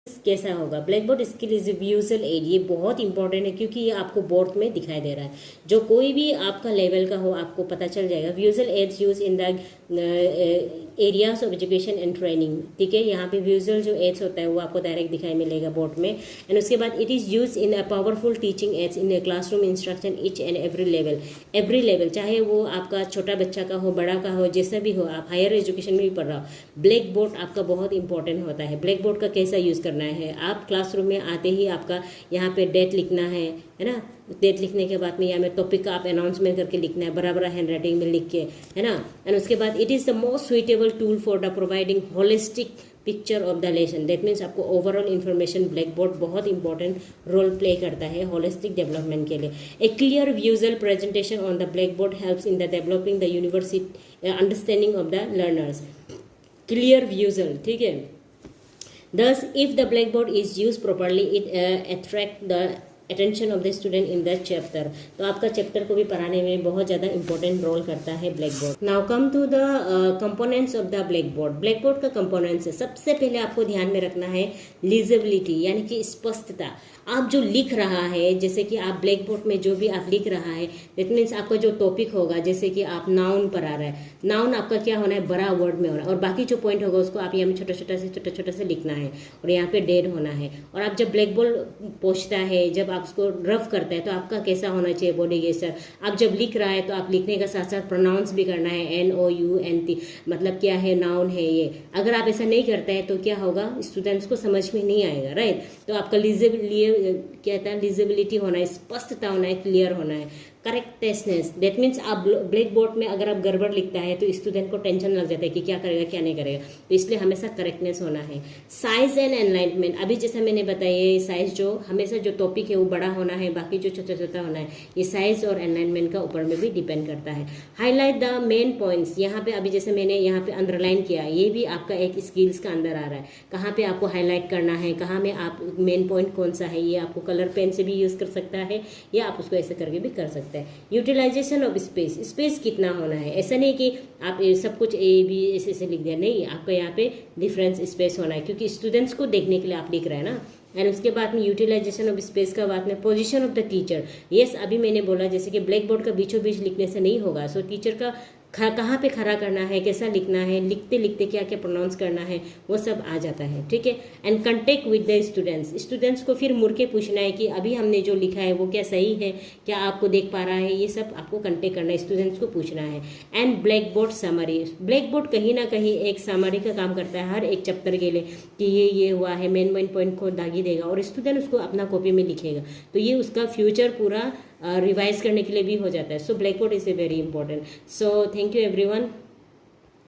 कैसा होगा। Black board skill is visual add, ये बहुत इंपॉर्टेंट है क्योंकि ये आपको बोर्ड में दिखाई दे रहा है। जो कोई भी आपका लेवल का हो आपको पता चल जाएगा। Visual aids use in the areas of education and training, ठीक है। यहाँ पे विजुअल जो एड्स होता है वो आपको डायरेक्ट दिखाई मिलेगा बोर्ड में। एंड उसके बाद it is use in a powerful teaching ads in a classroom instruction each and every level, चाहे वो आपका छोटा बच्चा का हो, बड़ा का हो, जैसा भी हो, आप हायर एजुकेशन में भी पढ़ रहा हो, ब्लैक बोर्ड आपका बहुत इंपॉर्टेंट होता है। ब्लैक बोर्ड का कैसा यूज़ करना है, आप क्लासरूम में आते ही आपका यहाँ पे डेट लिखना है ना। डेट लिखने के बाद में यहाँ में टॉपिक का आप अनाउंसमेंट करके लिखना है, बराबर हैंड राइटिंग में लिख के, है ना। एंड उसके बाद it is the most suitable tool for the providing holistic picture of the lesson. That means आपको ओवरऑल इन्फॉर्मेशन ब्लैक बोर्ड बहुत इंपॉर्टेंट रोल प्ले करता है होलिस्टिक डेवलपमेंट के लिए। A clear visual presentation on the black board helps in the developing the university understanding of the learners. Clear visual, ठीक है। Thus, if the blackboard is used properly, it attract the attention of the student in the chapter. तो आपका chapter को भी पढ़ाने में बहुत ज़्यादा इंपॉर्टेंट रोल करता है black board. Now come to the components of the black board. Black board का कंपोनेंट्स है, सबसे पहले आपको ध्यान में रखना है लीजेबिलिटी, यानी कि स्पष्टता। आप जो लिख रहा है, जैसे कि आप ब्लैक बोर्ड में जो भी आप लिख रहा है, दैट मीन्स आपका जो टॉपिक होगा, जैसे कि आप नाउन पर आ रहा है, नाउन आपका क्या होना है, बड़ा वर्ड में होना है, और बाकी जो पॉइंट होगा उसको आप यहाँ में छोटा छोटा से लिखना है, और यहाँ पे डेड होना है। और आप जब ब्लैक बोर्ड पहुँचता है, जब आप उसको रफ करता है, तो आपका कैसा होना चाहिए बॉडी गेस्चर। आप जब लिख रहा है तो आप लिखने का साथ साथ प्रोनाउंस भी करना है, NOUNT, मतलब क्या है, नाउन है ये। अगर आप ऐसा नहीं करते हैं तो क्या होगा, स्टूडेंट्स को समझ में नहीं आएगा, राइट। तो आपका क्या कहता है, लीजिबिलिटी होना है, स्पष्टता होना है, क्लियर होना है। करेक्टनेस, दैट मीन्स आप ब्लैक बोर्ड में अगर आप गड़बड़ लिखता है तो स्टूडेंट को टेंशन लग जाता है कि क्या करेगा क्या नहीं करेगा, तो इसलिए हमेशा करेक्टनेस होना है। साइज एंड एनलाइटमेंट, अभी जैसा मैंने बताया, ये साइज जो हमेशा जो टॉपिक है वो बड़ा होना है, बाकी जो छोटा छोटा होना है, ये साइज और एनलाइटमेंट का ऊपर में भी डिपेंड करता है। हाईलाइट द मेन पॉइंट्स, यहाँ पे अभी जैसे मैंने यहाँ पे अंडरलाइन किया, ये भी आपका एक स्किल्स का अंदर आ रहा है, कहाँ पे आपको हाईलाइट करना है, कहाँ में आप मेन पॉइंट कौन सा है, ये आपको कलर पेन से भी यूज कर सकता है, या आप उसको ऐसे करके भी कर सकते हैं। यूटिलाइजेशन ऑफ स्पेस, स्पेस कितना होना है, ऐसा नहीं कि आप सब कुछ A B ऐसे लिख दिया, नहीं, आपका यहाँ पे डिफरेंस स्पेस होना है, क्योंकि स्टूडेंट्स को देखने के लिए आप लिख रहे हैं ना। एंड उसके बाद में यूटिलाइजेशन ऑफ स्पेस का बाद में position of the teacher. Yes, अभी मैंने बोला जैसे कि ब्लैक बोर्ड का बीचों बीच लिखने से नहीं होगा, सो टीचर का कहाँ पे खड़ा करना है, कैसा लिखना है, लिखते लिखते क्या क्या प्रोनाउंस करना है, वो सब आ जाता है, ठीक है। And contact with the students, students को फिर मुड़ के पूछना है कि अभी हमने जो लिखा है वो क्या सही है, क्या आपको देख पा रहा है, ये सब आपको कंटेक्ट करना है, स्टूडेंट्स को पूछना है। And black board summary, black board कहीं ना कहीं एक समरी का काम करता है हर एक चैप्टर के लिए, कि ये हुआ है, मेन पॉइंट को दागी देगा और स्टूडेंट उसको अपना कॉपी में लिखेगा, तो ये उसका फ्यूचर पूरा रिवाइज करने के लिए भी हो जाता है। So black board is a very important. So thank you everyone.